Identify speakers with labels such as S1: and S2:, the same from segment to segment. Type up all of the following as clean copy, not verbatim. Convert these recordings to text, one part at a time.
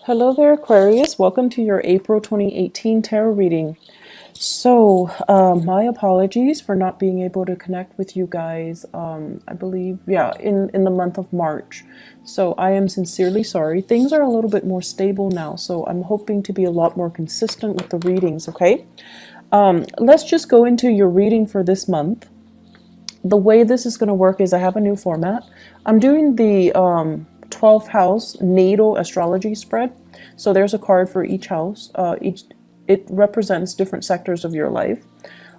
S1: Hello there, Aquarius. Welcome to your April 2018 tarot reading. My apologies for not being able to connect with you guys, I believe, yeah, in the month of March. So I am sincerely sorry. Things are a little bit more stable now, so I'm hoping to be a lot more consistent with the readings, okay? Let's just go into your reading for this month. The way this is going to work is I have a new format. I'm doing the 12th house natal astrology spread. So there's a card for each house. It represents different sectors of your life.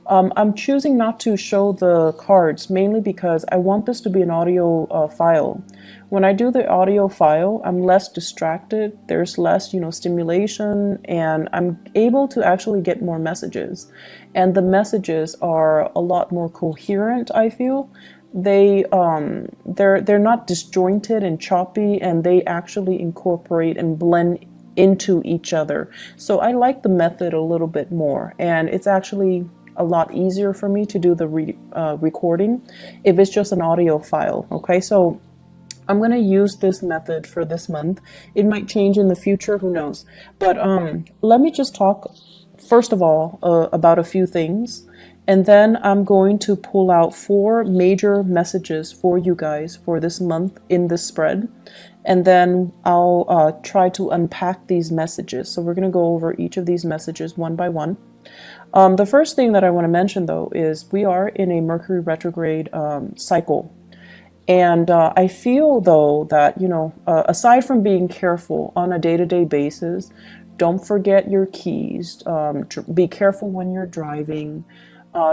S1: I'm choosing not to show the cards mainly because I want this to be an audio file. When I do the audio file, I'm less distracted. There's less, stimulation, and I'm able to actually get more messages. And the messages are a lot more coherent, I feel. They're not disjointed and choppy, and they actually incorporate and blend into each other. So I like the method a little bit more, and it's actually a lot easier for me to do the recording if it's just an audio file. Okay, so I'm going to use this method for this month. It might change in the future, who knows. But let me just talk first of all about a few things, and then I'm going to pull out 4 major messages for you guys for this month in this spread, and then I'll try to unpack these messages. So we're going to go over each of these messages one by one. The first thing that I want to mention, though, is we are in a Mercury retrograde cycle. And I feel, though, that, aside from being careful on a day-to-day basis, don't forget your keys. Be careful when you're driving.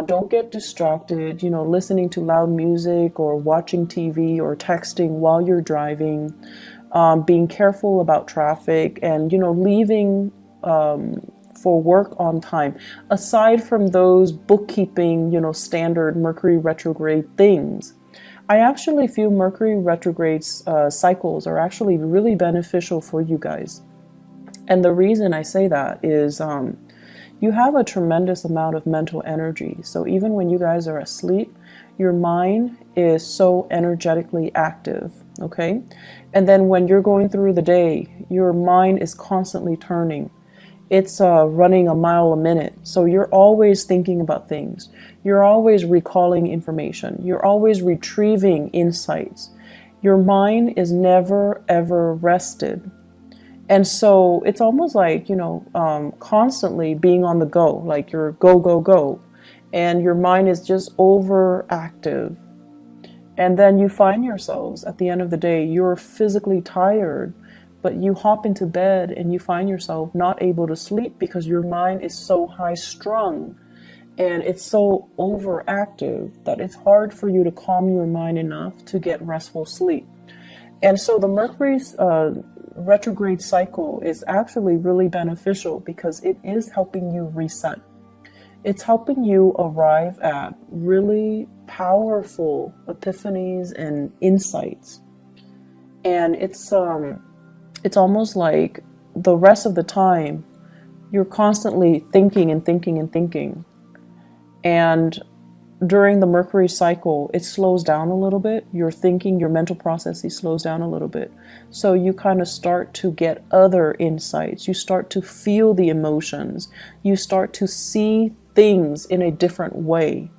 S1: Don't get distracted, listening to loud music or watching TV or texting while you're driving. Being careful about traffic and, leaving for work on time. Aside from those bookkeeping, standard Mercury retrograde things, I actually feel Mercury retrograde cycles are actually really beneficial for you guys. And the reason I say that is you have a tremendous amount of mental energy. So even when you guys are asleep, your mind is so energetically active, okay? And then when you're going through the day, your mind is constantly turning. It's running a mile a minute. So you're always thinking about things. You're always recalling information. You're always retrieving insights. Your mind is never, ever rested. And so it's almost like, constantly being on the go, like you're go, go, go. And your mind is just overactive. And then you find yourselves at the end of the day, you're physically tired, but you hop into bed and you find yourself not able to sleep because your mind is so high strung and it's so overactive that it's hard for you to calm your mind enough to get restful sleep. And so the Mercury's retrograde cycle is actually really beneficial because it is helping you reset. It's helping you arrive at really powerful epiphanies and insights. And it's almost like the rest of the time you're constantly thinking and thinking and thinking. And during the Mercury cycle, it slows down a little bit. Your thinking, your mental processes slows down a little bit. So you kind of start to get other insights. You start to feel the emotions. You start to see things in a different way.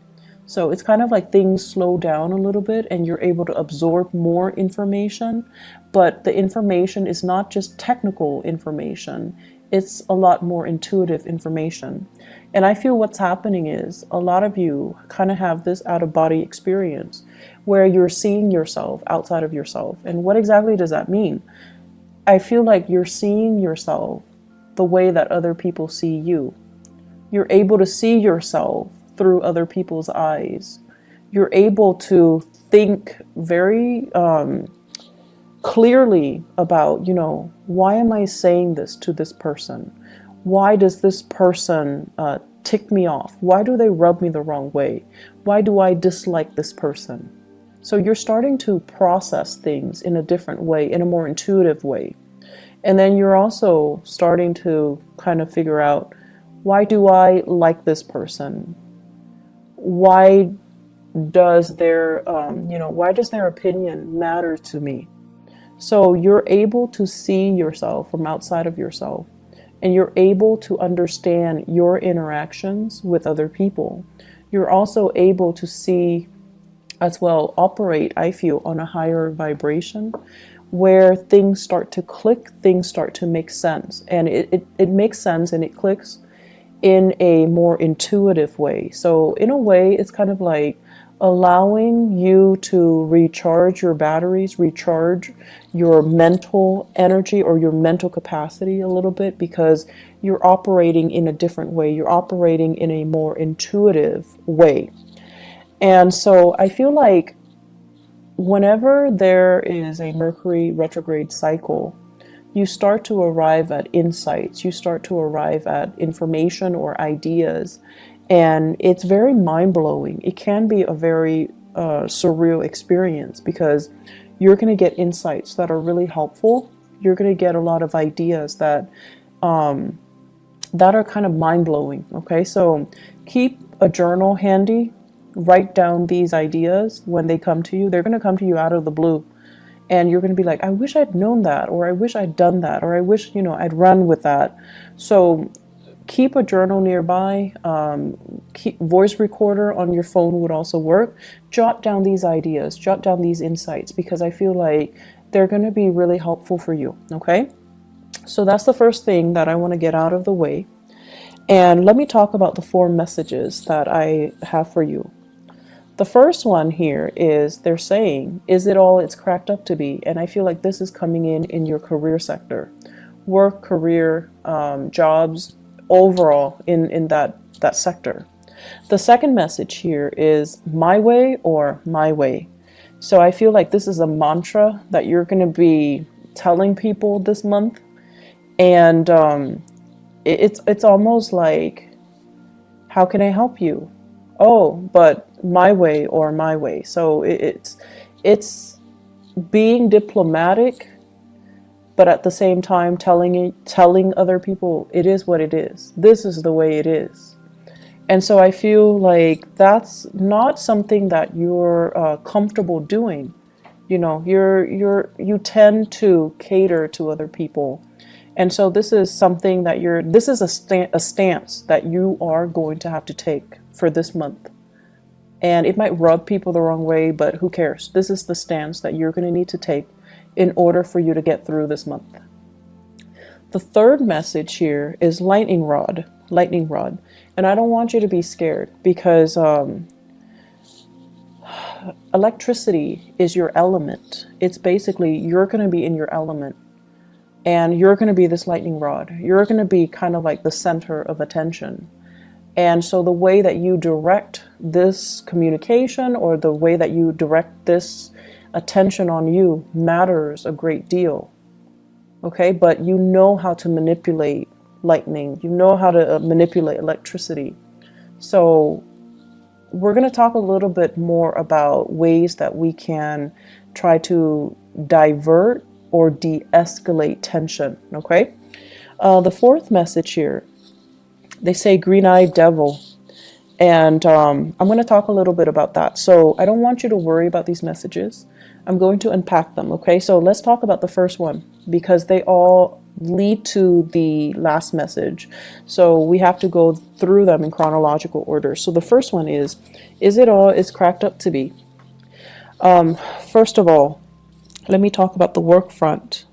S1: So it's kind of like things slow down a little bit and you're able to absorb more information. But the information is not just technical information. It's a lot more intuitive information. And I feel what's happening is a lot of you kind of have this out-of-body experience where you're seeing yourself outside of yourself. And what exactly does that mean? I feel like you're seeing yourself the way that other people see you. You're able to see yourself through other people's eyes. You're able to think very clearly about, why am I saying this to this person? Why does this person tick me off? Why do they rub me the wrong way? Why do I dislike this person? So you're starting to process things in a different way, in a more intuitive way. And then you're also starting to kind of figure out, why do I like this person? Why does their opinion matter to me? So you're able to see yourself from outside of yourself, and you're able to understand your interactions with other people. You're also able to see as well, operate, I feel, on a higher vibration where things start to click, things start to make sense. And it makes sense and it clicks in a more intuitive way. So in a way, it's kind of like allowing you to recharge your batteries, recharge your mental energy or your mental capacity a little bit, because you're operating in a different way. You're operating in a more intuitive way. And so I feel like whenever there is a Mercury retrograde cycle, you start to arrive at insights, you start to arrive at information or ideas, and it's very mind-blowing. It can be a very surreal experience, because you're going to get insights that are really helpful. You're going to get a lot of ideas that are kind of mind-blowing. Okay, so keep a journal handy. Write down these ideas when they come to you. They're going to come to you out of the blue. And you're going to be like, I wish I'd known that, or I wish I'd done that, or I wish, I'd run with that. So keep a journal nearby. Keep voice recorder on your phone would also work. Jot down these ideas, jot down these insights, because I feel like they're going to be really helpful for you. Okay. So that's the first thing that I want to get out of the way. And let me talk about the 4 messages that I have for you. The first one here is they're saying, is it all it's cracked up to be? And I feel like this is coming in your career sector, work, career, jobs, overall in that sector. The second message here is my way or my way. So I feel like this is a mantra that you're going to be telling people this month. And it's almost like, how can I help you? Oh, but my way or my way. So it's being diplomatic, but at the same time telling other people it is what it is. This is the way it is. And so I feel like that's not something that you're comfortable doing. You tend to cater to other people. And so this is something that this is a stance that you are going to have to take for this month. And it might rub people the wrong way, but who cares? This is the stance that you're going to need to take in order for you to get through this month. The third message here is lightning rod. And I don't want you to be scared, because electricity is your element. It's basically, you're going to be in your element. And you're going to be this lightning rod. You're going to be kind of like the center of attention. And so the way that you direct this communication, or the way that you direct this attention on you, matters a great deal. Okay, but you know how to manipulate lightning. You know how to manipulate electricity. So we're going to talk a little bit more about ways that we can try to divert or de-escalate tension. Okay, the fourth message here, they say green-eyed devil, and I'm going to talk a little bit about that. So I don't want you to worry about these messages. I'm going to unpack them. Okay, so let's talk about the first one, because they all lead to the last message. So we have to go through them in chronological order. So the first one is it all it's cracked up to be? First of all, let me talk about the work front.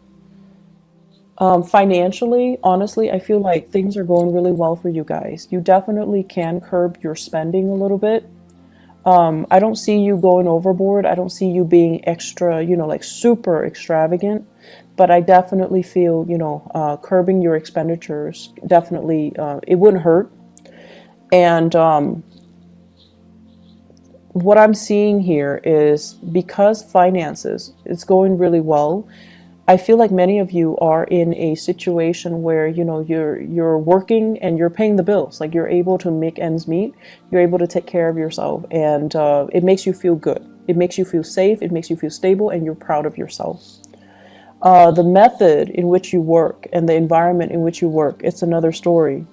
S1: Financially, honestly, I feel like things are going really well for you guys. You definitely can curb your spending a little bit. I don't see you going overboard. I don't see you being extra, like super extravagant. But I definitely feel, curbing your expenditures, definitely, it wouldn't hurt. And what I'm seeing here is, because finances, it's going really well, I feel like many of you are in a situation where, you're working and you're paying the bills. Like, you're able to make ends meet. You're able to take care of yourself, and it makes you feel good. It makes you feel safe. It makes you feel stable, and you're proud of yourself. The method in which you work and the environment in which you work, it's another story.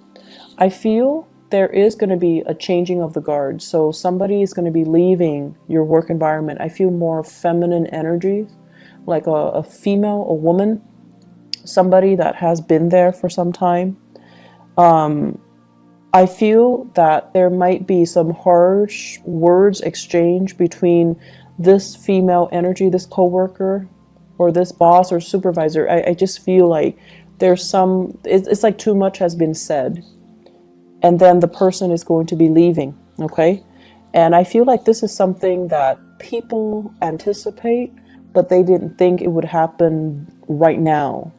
S1: I feel there is going to be a changing of the guard. So somebody is going to be leaving your work environment. I feel more feminine energies, like a female, a woman, somebody that has been there for some time. I feel that there might be some harsh words exchanged between this female energy, this coworker, or this boss or supervisor. I just feel like there's it's like too much has been said, and then the person is going to be leaving, okay? And I feel like this is something that people anticipate, but they didn't think it would happen right now.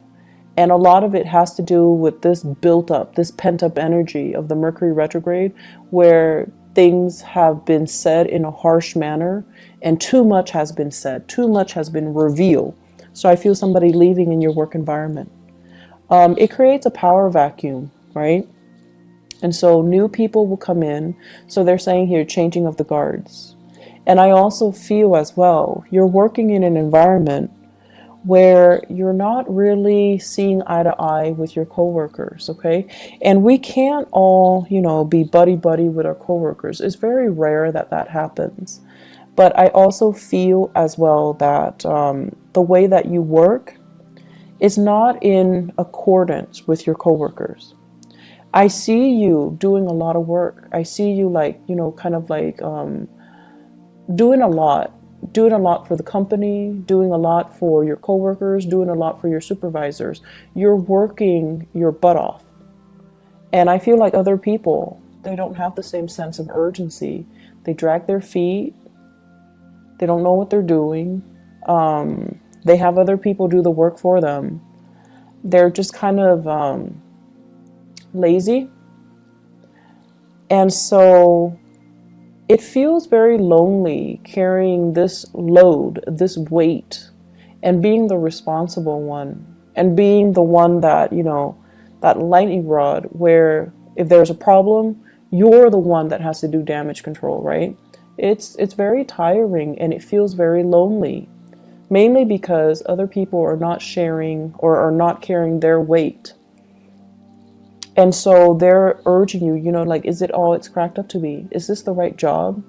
S1: And a lot of it has to do with this built up, this pent up energy of the Mercury retrograde, where things have been said in a harsh manner and too much has been said, too much has been revealed. So I feel somebody leaving in your work environment. It creates a power vacuum, right? And so new people will come in. So they're saying here, changing of the guards. And I also feel as well, you're working in an environment where you're not really seeing eye to eye with your coworkers, okay? And we can't all, be buddy-buddy with our coworkers. It's very rare that that happens. But I also feel as well that the way that you work is not in accordance with your coworkers. I see you doing a lot of work. I see you doing a lot for the company, doing a lot for your coworkers, doing a lot for your supervisors. You're working your butt off. And I feel like other people, they don't have the same sense of urgency. They drag their feet. They don't know what they're doing. They have other people do the work for them. They're just kind of lazy. And so it feels very lonely carrying this load, this weight, and being the responsible one, and being the one that, that lightning rod where if there's a problem, you're the one that has to do damage control, right? It's very tiring and it feels very lonely, mainly because other people are not sharing or are not carrying their weight. And so they're urging you, is it all it's cracked up to be? Is this the right job?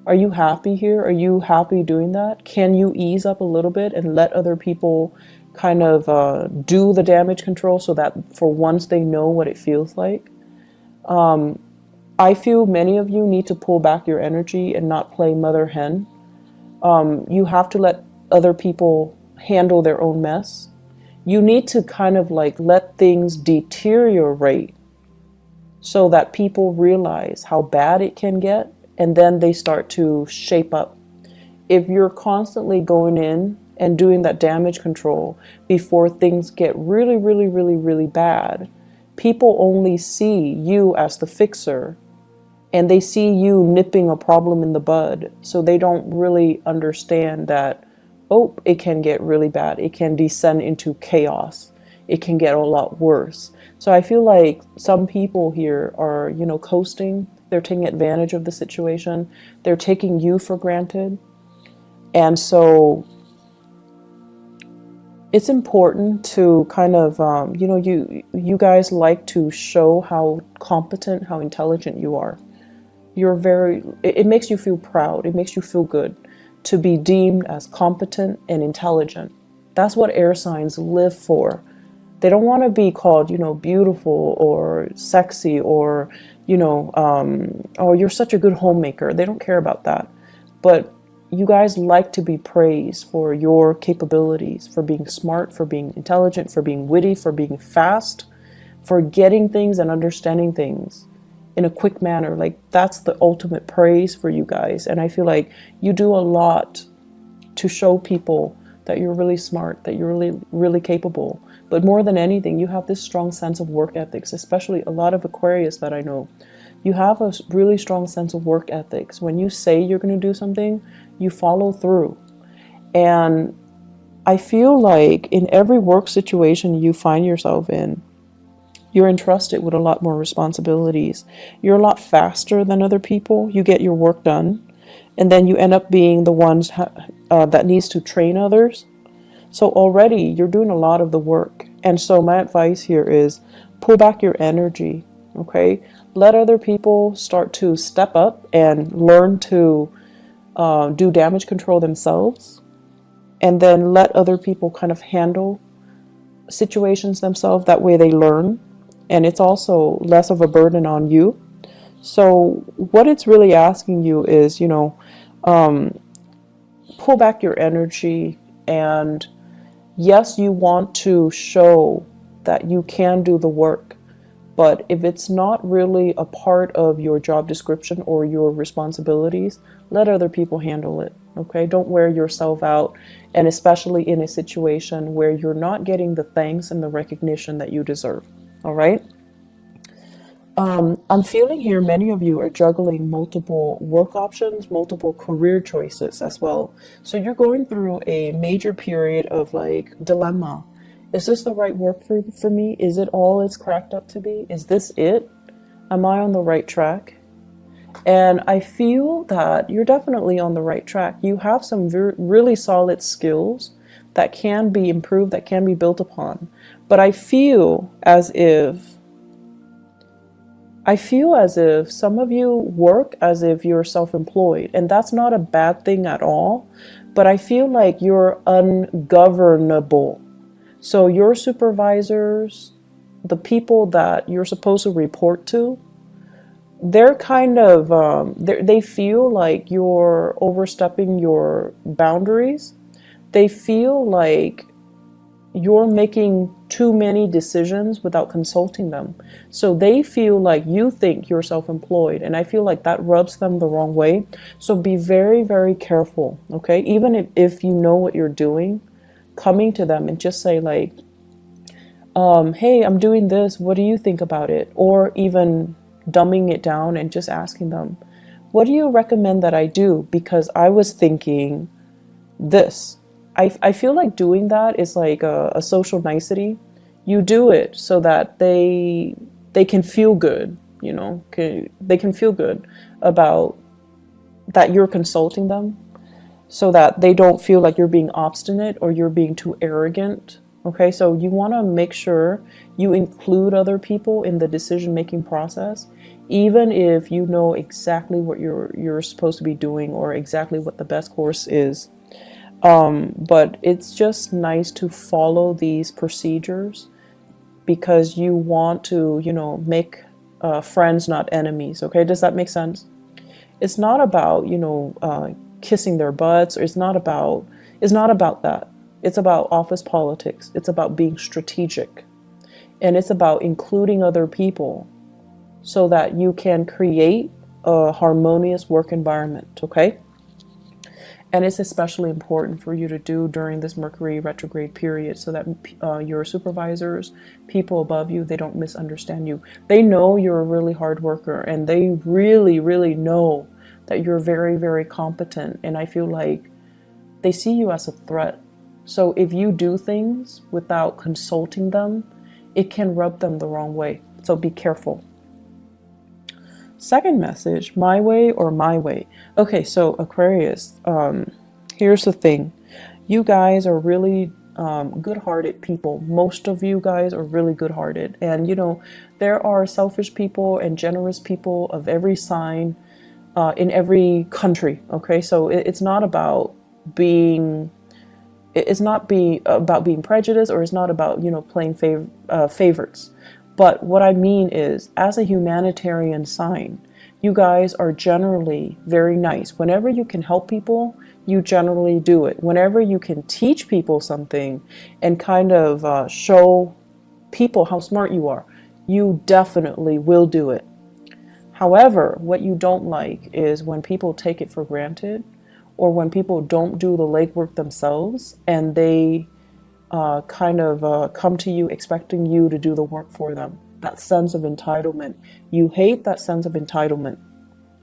S1: Are you happy here? Are you happy doing that? Can you ease up a little bit and let other people kind of do the damage control so that for once they know what it feels like? I feel many of you need to pull back your energy and not play mother hen. You have to let other people handle their own mess. You need to kind of let things deteriorate so that people realize how bad it can get, and then they start to shape up. If you're constantly going in and doing that damage control before things get really, really, really, really bad, people only see you as the fixer, and they see you nipping a problem in the bud, so they don't really understand that, oh, it can get really bad. It can descend into chaos. It can get a lot worse. So I feel like some people here are, coasting. They're taking advantage of the situation. They're taking you for granted. And so it's important to kind of, you guys like to show how competent, how intelligent you are. It makes you feel proud. It makes you feel good to be deemed as competent and intelligent. That's what air signs live for. They don't want to be called, beautiful or sexy or, oh, you're such a good homemaker. They don't care about that. But you guys like to be praised for your capabilities, for being smart, for being intelligent, for being witty, for being fast, for getting things and understanding things in a quick manner. That's the ultimate praise for you guys. And I feel like you do a lot to show people that you're really smart, that you're really, really capable. But more than anything, you have this strong sense of work ethics, especially a lot of Aquarius that I know. You have a really strong sense of work ethics. When you say you're going to do something, you follow through. And I feel like in every work situation you find yourself in, you're entrusted with a lot more responsibilities. You're a lot faster than other people. You get your work done. And then you end up being the ones that needs to train others. So already you're doing a lot of the work. And so my advice here is pull back your energy, okay? Let other people start to step up and learn to do damage control themselves. and then let other people kind of handle situations themselves. That way they learn, and it's also less of a burden on you. So what it's really asking you is, pull back your energy. And yes, you want to show that you can do the work, but if it's not really a part of your job description or your responsibilities, let other people handle it. Okay? Don't wear yourself out, and especially in a situation where you're not getting the thanks and the recognition that you deserve. All right? I'm feeling here many of you are juggling multiple work options, multiple career choices as well. So you're going through a major period of like dilemma. Is this the right work for me? Is it all it's cracked up to be? Is this it? Am I on the right track? And I feel that you're definitely on the right track. You have some really solid skills that can be improved, that can be built upon. But I feel as if some of you work as if you're self-employed, and that's not a bad thing at all, but I feel like you're ungovernable. So your supervisors, the people that you're supposed to report to, they're kind of, they feel like you're overstepping your boundaries. They feel like you're making too many decisions without consulting them. So they feel like you think you're self-employed, and I feel like that rubs them the wrong way. So be very, very careful, okay? Even if you know what you're doing, coming to them and just say like, hey, I'm doing this, what do you think about it? Or even dumbing it down and just asking them, what do you recommend that I do? Because I was thinking this. I feel like doing that is like a social nicety. You do it so that they can feel good, they can feel good about that you're consulting them, so that they don't feel like you're being obstinate or you're being too arrogant. Okay, so you want to make sure you include other people in the decision-making process, even if you know exactly what you're supposed to be doing or exactly what the best course is. But it's just nice to follow these procedures because you want to, make friends, not enemies. Okay, does that make sense? It's not about, kissing their butts, or it's not about that. It's about office politics. It's about being strategic, and it's about including other people so that you can create a harmonious work environment. Okay. And it's especially important for you to do during this Mercury retrograde period so that your supervisors, people above you, they don't misunderstand you. They know you're a really hard worker, and they really, really know that you're very, very competent. And I feel like they see you as a threat. So if you do things without consulting them, it can rub them the wrong way. So be careful. Second message, my way or my way. Okay, so Aquarius, here's the thing. You guys are really good-hearted people. Most of you guys are really good-hearted. And, there are selfish people and generous people of every sign in every country. Okay, so it's not about being about being prejudiced, or it's not about, playing favorites. But what I mean is, as a humanitarian sign, you guys are generally very nice. Whenever you can help people, you generally do it. Whenever you can teach people something and kind of show people how smart you are, you definitely will do it. However, what you don't like is when people take it for granted, or when people don't do the legwork themselves and they come to you expecting you to do the work for them. That sense of entitlement. You hate that sense of entitlement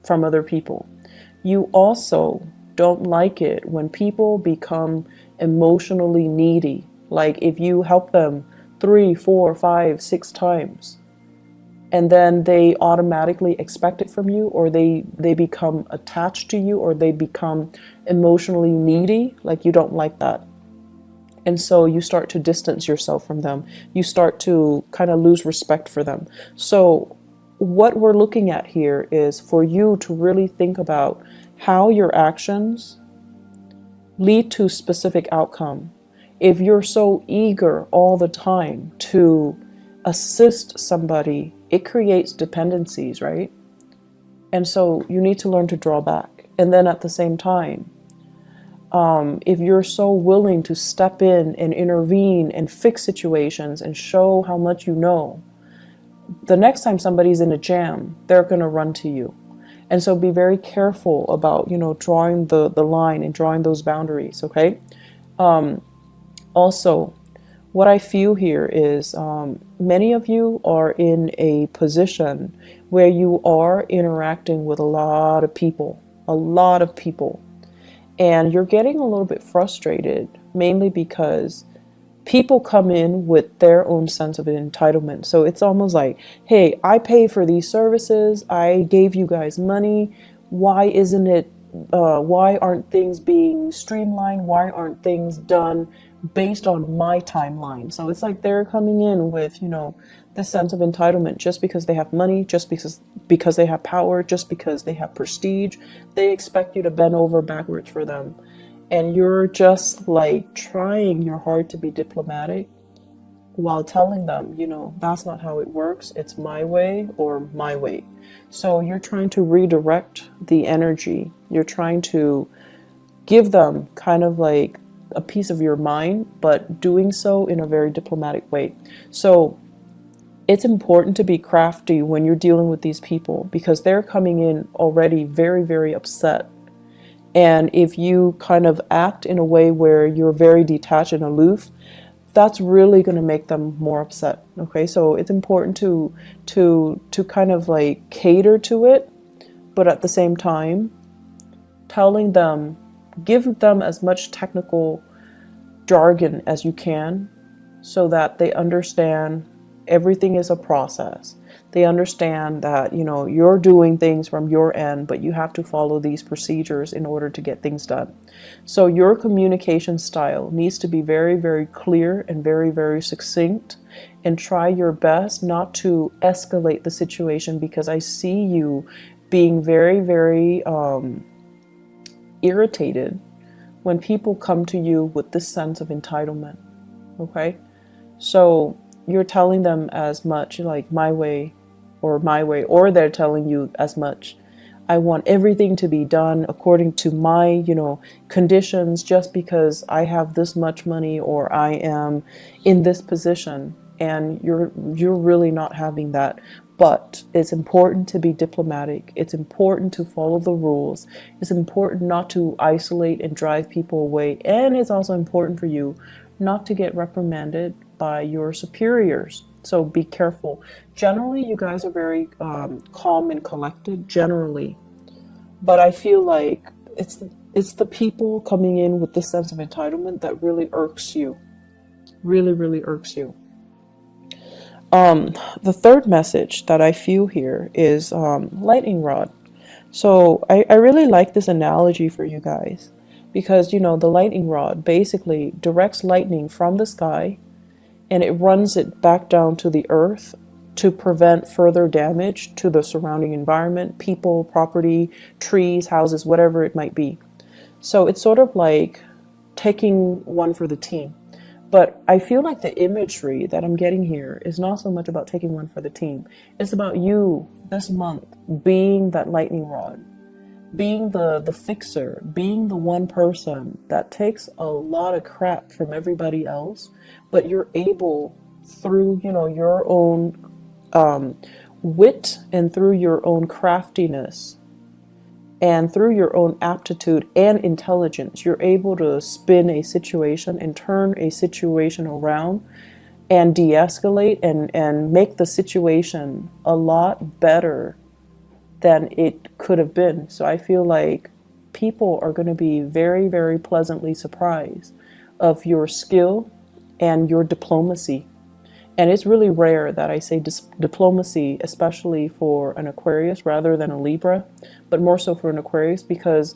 S1: from other people. You also don't like it when people become emotionally needy. Like if you help them 3, 4, 5, 6 times, and then they automatically expect it from you, or they become attached to you, or they become emotionally needy. Like you don't like that. And so you start to distance yourself from them. You start to kind of lose respect for them. So what we're looking at here is for you to really think about how your actions lead to specific outcome. If you're so eager all the time to assist somebody, it creates dependencies, right? And so you need to learn to draw back. And then at the same time, if you're so willing to step in and intervene and fix situations and show how much you know, the next time somebody's in a jam, they're going to run to you. And so be very careful about, drawing the line and drawing those boundaries, okay? Also, what I feel here is many of you are in a position where you are interacting with a lot of people, and you're getting a little bit frustrated, mainly because people come in with their own sense of entitlement. So it's almost like, hey, I pay for these services, I gave you guys money, why isn't it, why aren't things being streamlined? Why aren't things done based on my timeline? So it's like they're coming in with, the sense of entitlement just because they have money, just because they have power, just because they have prestige. They expect you to bend over backwards for them. And you're just like trying your hard to be diplomatic while telling them, that's not how it works. It's my way or my way. So you're trying to redirect the energy. You're trying to give them kind of like a piece of your mind, but doing so in a very diplomatic way. So it's important to be crafty when you're dealing with these people, because they're coming in already very, very upset. And if you kind of act in a way where you're very detached and aloof, that's really going to make them more upset. Okay, so it's important to kind of like cater to it, but at the same time, telling them, give them as much technical jargon as you can, so that they understand everything is a process. They understand that, you're doing things from your end, but you have to follow these procedures in order to get things done. So your communication style needs to be very, very clear and very, very succinct, and try your best not to escalate the situation, because I see you being very, very irritated when people come to you with this sense of entitlement. Okay? So you're telling them as much like my way, or they're telling you as much, I want everything to be done according to my, conditions, just because I have this much money or I am in this position. And you're really not having that. But it's important to be diplomatic. It's important to follow the rules. It's important not to isolate and drive people away. And it's also important for you not to get reprimanded by your superiors. So be careful. Generally, you guys are very calm and collected, generally. But I feel like it's the people coming in with this sense of entitlement that really irks you. Really, really irks you. The third message that I feel here is lightning rod. So I really like this analogy for you guys, because the lightning rod basically directs lightning from the sky, and it runs it back down to the earth to prevent further damage to the surrounding environment, people, property, trees, houses, whatever it might be. So it's sort of like taking one for the team. But I feel like the imagery that I'm getting here is not so much about taking one for the team. It's about you this month being that lightning rod, being the fixer, being the one person that takes a lot of crap from everybody else, but you're able, through your own wit and through your own craftiness and through your own aptitude and intelligence, you're able to spin a situation and turn a situation around and de-escalate and make the situation a lot better than it could have been. So I feel like people are going to be very, very pleasantly surprised of your skill and your diplomacy. And it's really rare that I say diplomacy, especially for an Aquarius rather than a Libra, but more so for an Aquarius, because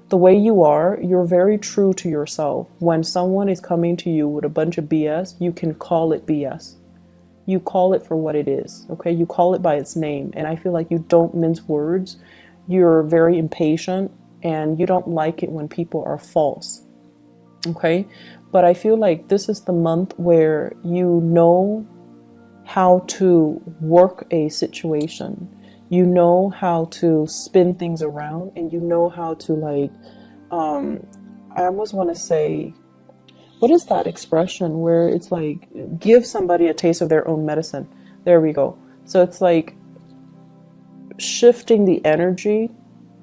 S1: the way you are, you're very true to yourself. When someone is coming to you with a bunch of BS, you can call it BS. You call it for what it is, okay? You call it by its name. And I feel like you don't mince words. You're very impatient, and you don't like it when people are false. Okay. But I feel like this is the month where you know how to work a situation. You know how to spin things around, and you know how to like, I almost want to say, what is that expression where it's like, give somebody a taste of their own medicine? There we go. So it's like shifting the energy,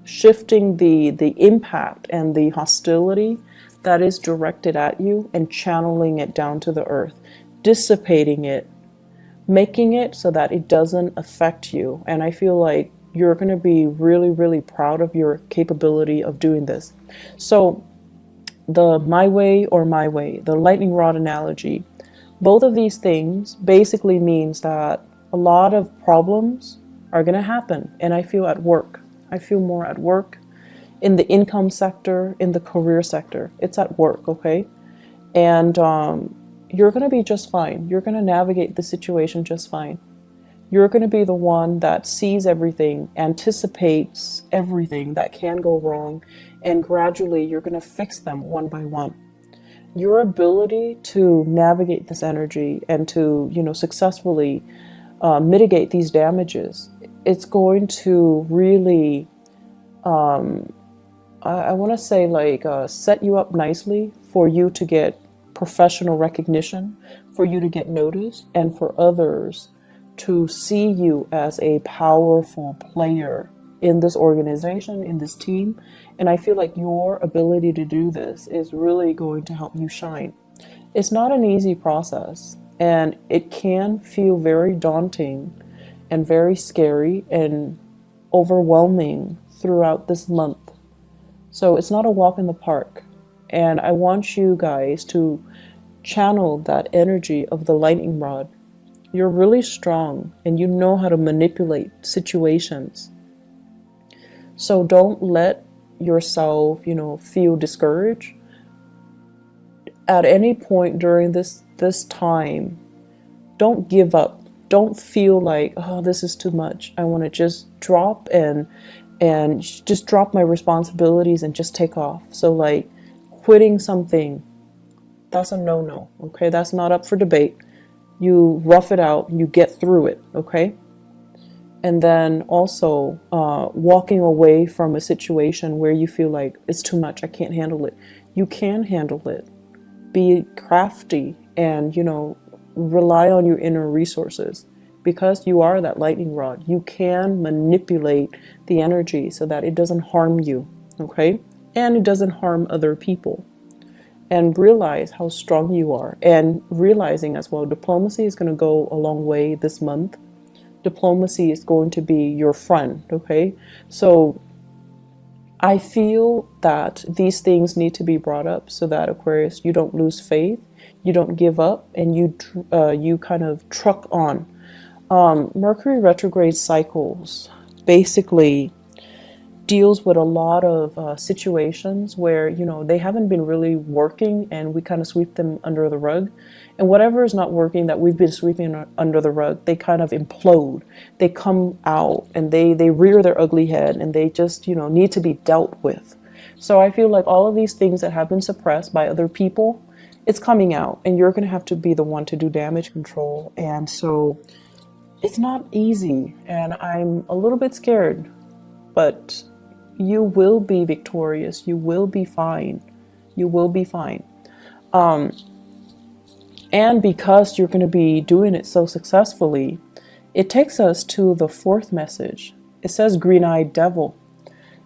S1: shifting the impact and the hostility that is directed at you, and channeling it down to the earth, dissipating it, making it so that it doesn't affect you. And I feel like you're going to be really, really proud of your capability of doing this. So the my way or my way, the lightning rod analogy, both of these things basically means that a lot of problems are going to happen. And I feel at work. I feel more at work, in the income sector, in the career sector. It's at work, okay? And you're going to be just fine. You're going to navigate the situation just fine. You're going to be the one that sees everything, anticipates everything that can go wrong, and gradually you're going to fix them one by one. Your ability to navigate this energy and to, successfully mitigate these damages, it's going to really, I want to say, like, set you up nicely for you to get professional recognition, for you to get noticed, and for others to see you as a powerful player in this organization, in this team. And I feel like your ability to do this is really going to help you shine. It's not an easy process, and it can feel very daunting and very scary and overwhelming throughout this month. So it's not a walk in the park. And I want you guys to channel that energy of the lightning rod. You're really strong and you know how to manipulate situations. So don't let yourself, feel discouraged at any point during this time. Don't give up. Don't feel like, oh, this is too much. I want to just drop and just drop my responsibilities and just take off. So like quitting something, that's a no-no. Okay, that's not up for debate. You rough it out, you get through it. Okay. And then also walking away from a situation where you feel like it's too much, I can't handle it. You can handle it. Be crafty and, rely on your inner resources. Because you are that lightning rod, you can manipulate the energy so that it doesn't harm you, okay? And it doesn't harm other people. And realize how strong you are. And realizing as well, diplomacy is going to go a long way this month. Diplomacy is going to be your friend, okay? So I feel that these things need to be brought up so that, Aquarius, you don't lose faith, you don't give up, and you kind of truck on. Mercury retrograde cycles basically deals with a lot of situations where, they haven't been really working and we kind of sweep them under the rug. And whatever is not working that we've been sweeping under the rug, they kind of implode. They come out and they rear their ugly head and they just, need to be dealt with. So I feel like all of these things that have been suppressed by other people, it's coming out and you're going to have to be the one to do damage control. And so it's not easy and I'm a little bit scared, but you will be victorious. You will be fine. You will be fine. And because you're going to be doing it so successfully, it takes us to the fourth message. It says green-eyed devil.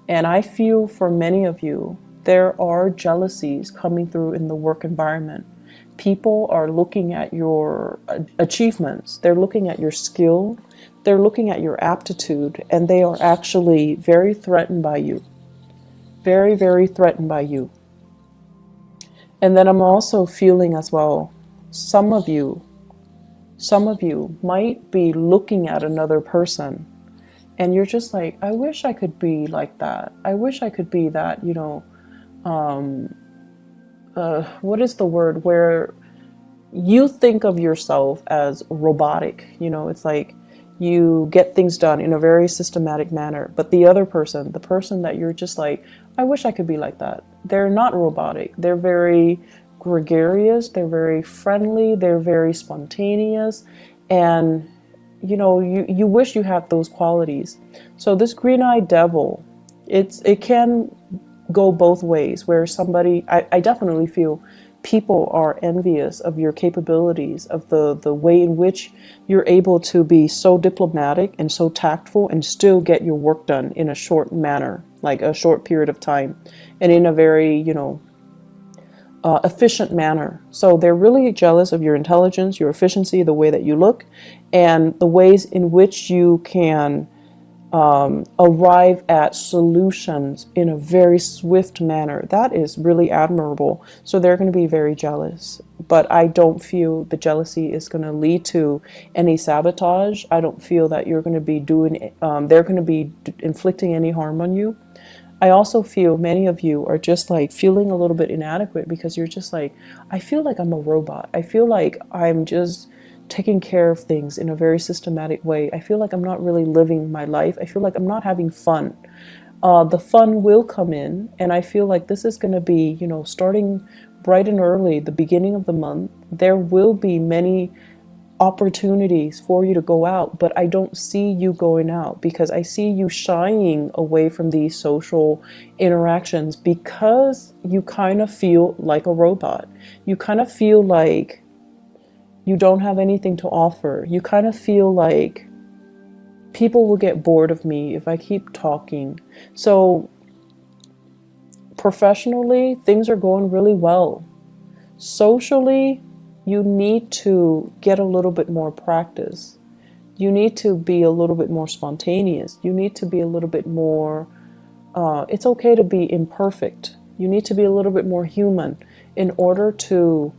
S1: And I feel for many of you, there are jealousies coming through in the work environment. People are looking at your achievements. They're looking at your skill. They're looking at your aptitude, and they are actually very threatened by you. Very, very threatened by you. And then I'm also feeling as well, some of you might be looking at another person and you're just like, I wish I could be like that. I wish I could be that, what is the word where you think of yourself as robotic? It's like You get things done in a very systematic manner. But the other person, the person that you're just like, I wish I could be like that. They're not robotic. They're very gregarious. They're very friendly. They're very spontaneous. And, you know, you wish you had those qualities. So this green-eyed devil, it can go both ways, where somebody, I definitely feel people are envious of your capabilities, of the way in which you're able to be so diplomatic and so tactful and still get your work done in a short manner, like a short period of time, and in a very, you know, efficient manner. So they're really jealous of your intelligence, your efficiency, the way that you look, and the ways in which you can arrive at solutions in a very swift manner. That is really admirable. So they're going to be very jealous, but I don't feel the jealousy is going to lead to any sabotage. I don't feel that you're going to be doing, they're going to be inflicting any harm on you. I also feel many of you are just like feeling a little bit inadequate, because you're just like, I feel like I'm a robot. I feel like I'm just taking care of things in a very systematic way. I feel like I'm not really living my life. I feel like I'm not having fun. The fun will come in, and I feel like this is going to be, you know, starting bright and early, the beginning of the month. There will be many opportunities for you to go out, but I don't see you going out, because I see you shying away from these social interactions, because you kind of feel like a robot. You kind of feel like you don't have anything to offer. You kind of feel like people will get bored of me if I keep talking. So professionally, things are going really well. Socially, you need to get a little bit more practice. You need to be a little bit more spontaneous. You need to be a little bit more, it's okay to be imperfect. You need to be a little bit more human in order to,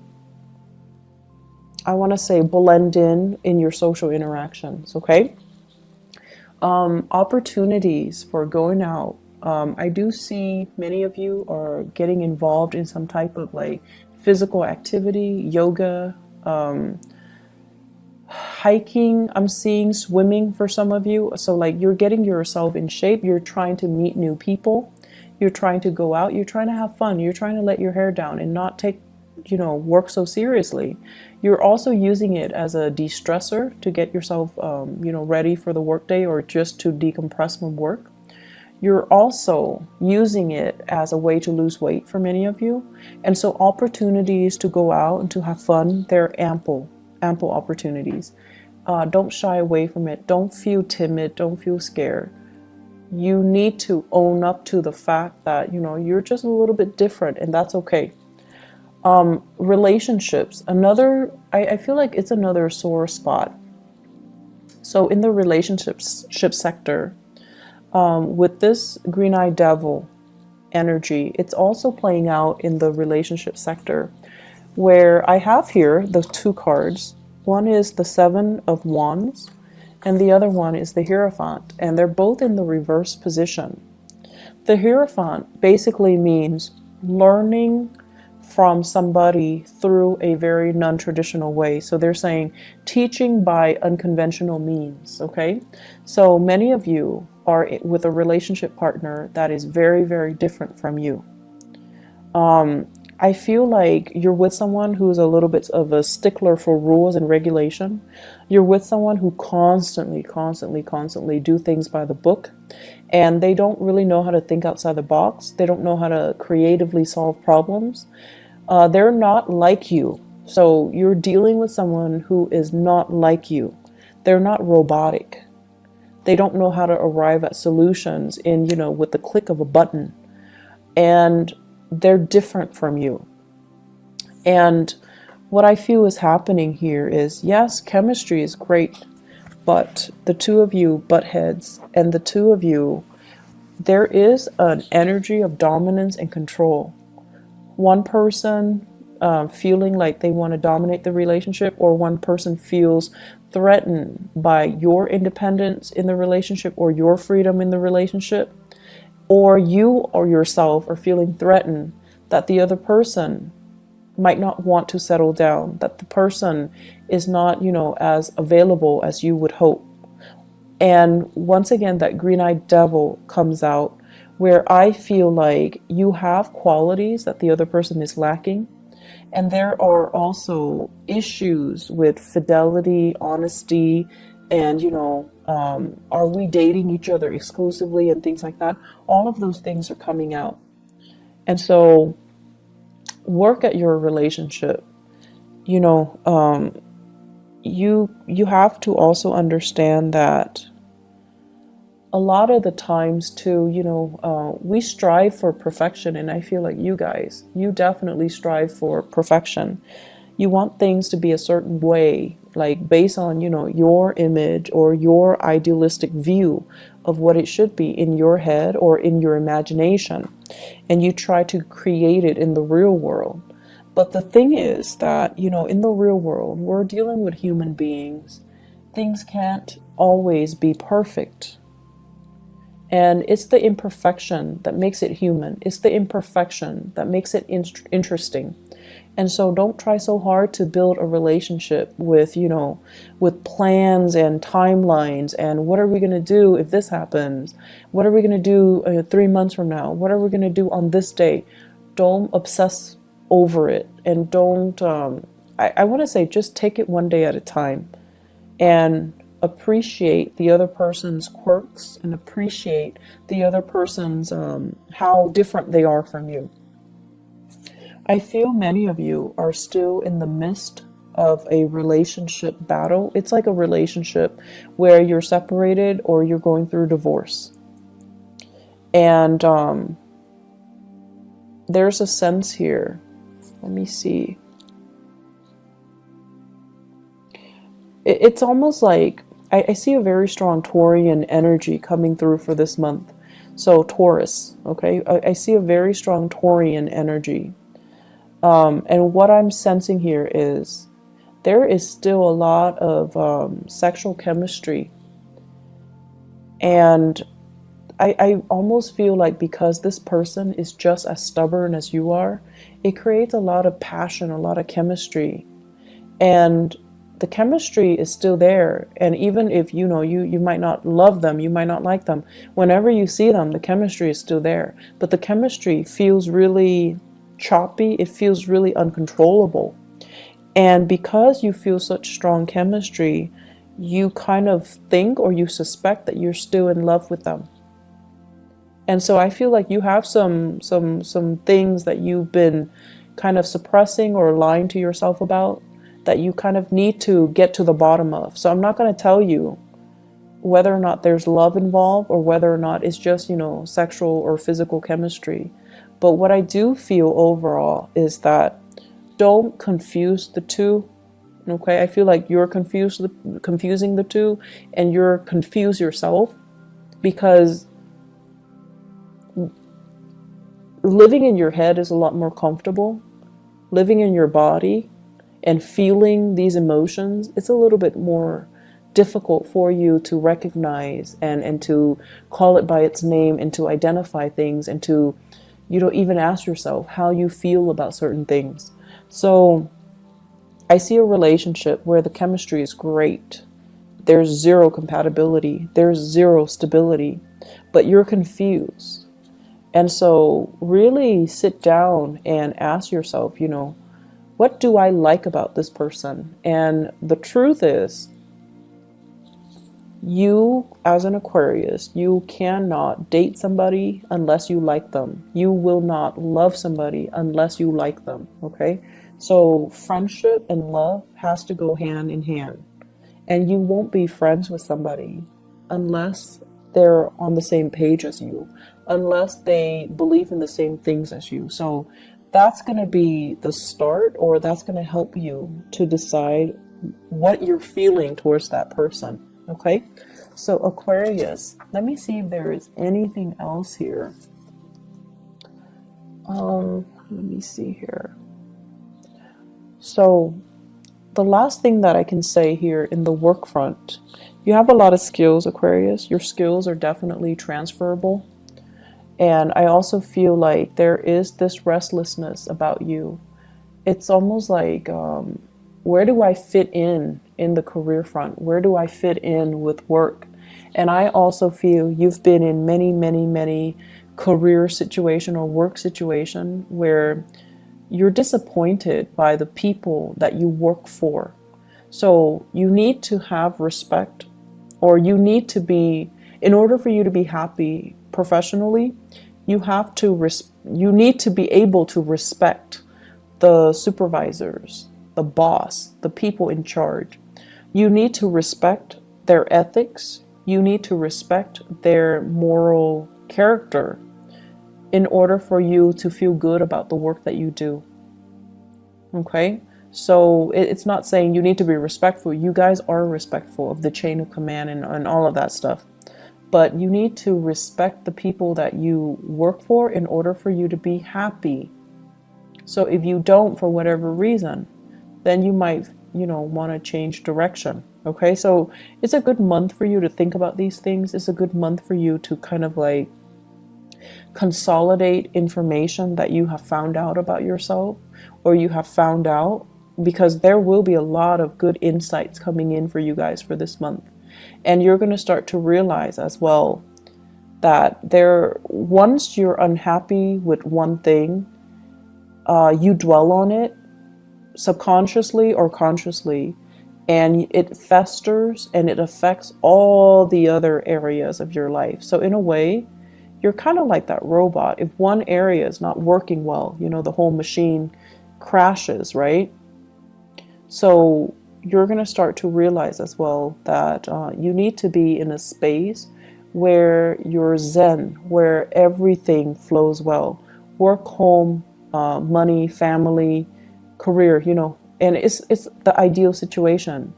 S1: I want to say, blend in your social interactions, okay? Opportunities for going out. I do see many of you are getting involved in some type of like physical activity, yoga, hiking. I'm seeing swimming for some of you. So like you're getting yourself in shape. You're trying to meet new people. You're trying to go out. You're trying to have fun. You're trying to let your hair down and not take, you know, work so seriously. You're also using it as a de-stressor to get yourself, you know, ready for the workday, or just to decompress from work. You're also using it as a way to lose weight for many of you. And so opportunities to go out and to have fun, they're ample opportunities. Don't shy away from it. Don't feel timid. Don't feel scared. You need to own up to the fact that, you know, you're just a little bit different, and that's okay. Relationships, I feel like it's another sore spot. So in the relationship sector, with this green-eyed devil energy, it's also playing out in the relationship sector, where I have here the two cards. One is the Seven of Wands, and the other one is the Hierophant, and they're both in the reverse position. The Hierophant basically means learning from somebody through a very non-traditional way. So they're saying teaching by unconventional means, okay? So many of you are with a relationship partner that is very, very different from you. I feel like you're with someone who's a little bit of a stickler for rules and regulation. You're with someone who constantly do things by the book, and they don't really know how to think outside the box. They don't know how to creatively solve problems. They're not like you. So you're dealing with someone who is not like you. They're not robotic. They don't know how to arrive at solutions in, you know, with the click of a button. And they're different from you. And what I feel is happening here is, yes, chemistry is great, but the two of you butt heads, and the two of you, there is an energy of dominance and control. One person feeling like they want to dominate the relationship, or one person feels threatened by your independence in the relationship or your freedom in the relationship, or you or yourself are feeling threatened that the other person might not want to settle down, that the person is not, you know, as available as you would hope, And once again, that green-eyed devil comes out, where I feel like you have qualities that the other person is lacking. And there are also issues with fidelity, honesty, and, are we dating each other exclusively and things like that? All of those things are coming out. And so work at your relationship. You know, you have to also understand that a lot of the times too, we strive for perfection, and I feel like you definitely strive for perfection. You want things to be a certain way, like based on, your image or your idealistic view of what it should be in your head or in your imagination, and you try to create it in the real world. But the thing is that, in the real world, we're dealing with human beings. Things can't always be perfect. And it's the imperfection that makes it human. It's the imperfection that makes it interesting. And so don't try so hard to build a relationship with, with plans and timelines and what are we going to do if this happens? What are we going to do 3 months from now? What are we going to do on this day? Don't obsess over it, and don't, I want to say, just take it one day at a time and appreciate the other person's quirks and appreciate the other person's, how different they are from you. I feel many of you are still in the midst of a relationship battle. It's like a relationship where you're separated or you're going through divorce. And there's a sense here. Let me see. It's almost like I see a very strong Taurian energy coming through for this month. So Taurus, okay? I see a very strong Taurian energy. And what I'm sensing here is there is still a lot of sexual chemistry. And I almost feel like because this person is just as stubborn as you are, it creates a lot of passion, a lot of chemistry. And the chemistry is still there. And even if, you might not love them, you might not like them, whenever you see them, the chemistry is still there. But the chemistry feels really choppy. It feels really uncontrollable. And because you feel such strong chemistry, you kind of think or you suspect that you're still in love with them. And so I feel like you have some things that you've been kind of suppressing or lying to yourself about that you kind of need to get to the bottom of. So I'm not going to tell you whether or not there's love involved or whether or not it's just, sexual or physical chemistry. But what I do feel overall is that don't confuse the two. Okay, I feel like you're confusing the two, and you're confused yourself, because living in your head is a lot more comfortable. Living in your body and feeling these emotions, it's a little bit more difficult for you to recognize and to call it by its name and to identify things and to, even ask yourself how you feel about certain things. So I see a relationship where the chemistry is great. There's zero compatibility. There's zero stability, but you're confused. And so really sit down and ask yourself, what do I like about this person? And the truth is, you as an Aquarius, you cannot date somebody unless you like them. You will not love somebody unless you like them, okay? So friendship and love has to go hand in hand. And you won't be friends with somebody unless they're on the same page as you, unless they believe in the same things as you. So that's going to be the start, or that's going to help you to decide what you're feeling towards that person. Okay, so Aquarius, let me see if there is anything else here. Let me see here. So the last thing that I can say here in the work front, you have a lot of skills, Aquarius. Your skills are definitely transferable. And I also feel like there is this restlessness about you. It's almost like, where do I fit in the career front? Where do I fit in with work? And I also feel you've been in many career situation or work situation where you're disappointed by the people that you work for. So you need to have respect, or you need to be, in order for you to be happy professionally, you need to be able to respect the supervisors, the boss, the people in charge. You need to respect their ethics. You need to respect their moral character in order for you to feel good about the work that you do. Okay? So it's not saying you need to be respectful. You guys are respectful of the chain of command and all of that stuff. But you need to respect the people that you work for in order for you to be happy. So if you don't, for whatever reason, then you might, want to change direction. Okay? So it's a good month for you to think about these things. It's a good month for you to kind of like consolidate information that you have found out about yourself, or you have found out, because there will be a lot of good insights coming in for you guys for this month. And you're going to start to realize as well that once you're unhappy with one thing, you dwell on it subconsciously or consciously, and it festers and it affects all the other areas of your life. So in a way, you're kind of like that robot. If one area is not working well, the whole machine crashes, right? So you're going to start to realize as well that you need to be in a space where you're zen, where everything flows well. Work, home, money, family, career, and it's the ideal situation,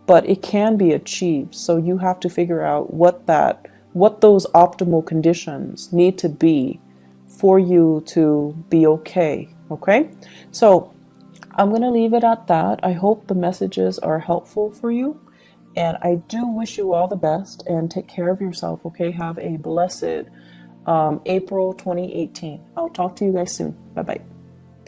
S1: but it can be achieved. So you have to figure out what those optimal conditions need to be for you to be okay. Okay? So I'm going to leave it at that. I hope the messages are helpful for you. And I do wish you all the best, and take care of yourself. Okay? Have a blessed April 2018. I'll talk to you guys soon. Bye-bye.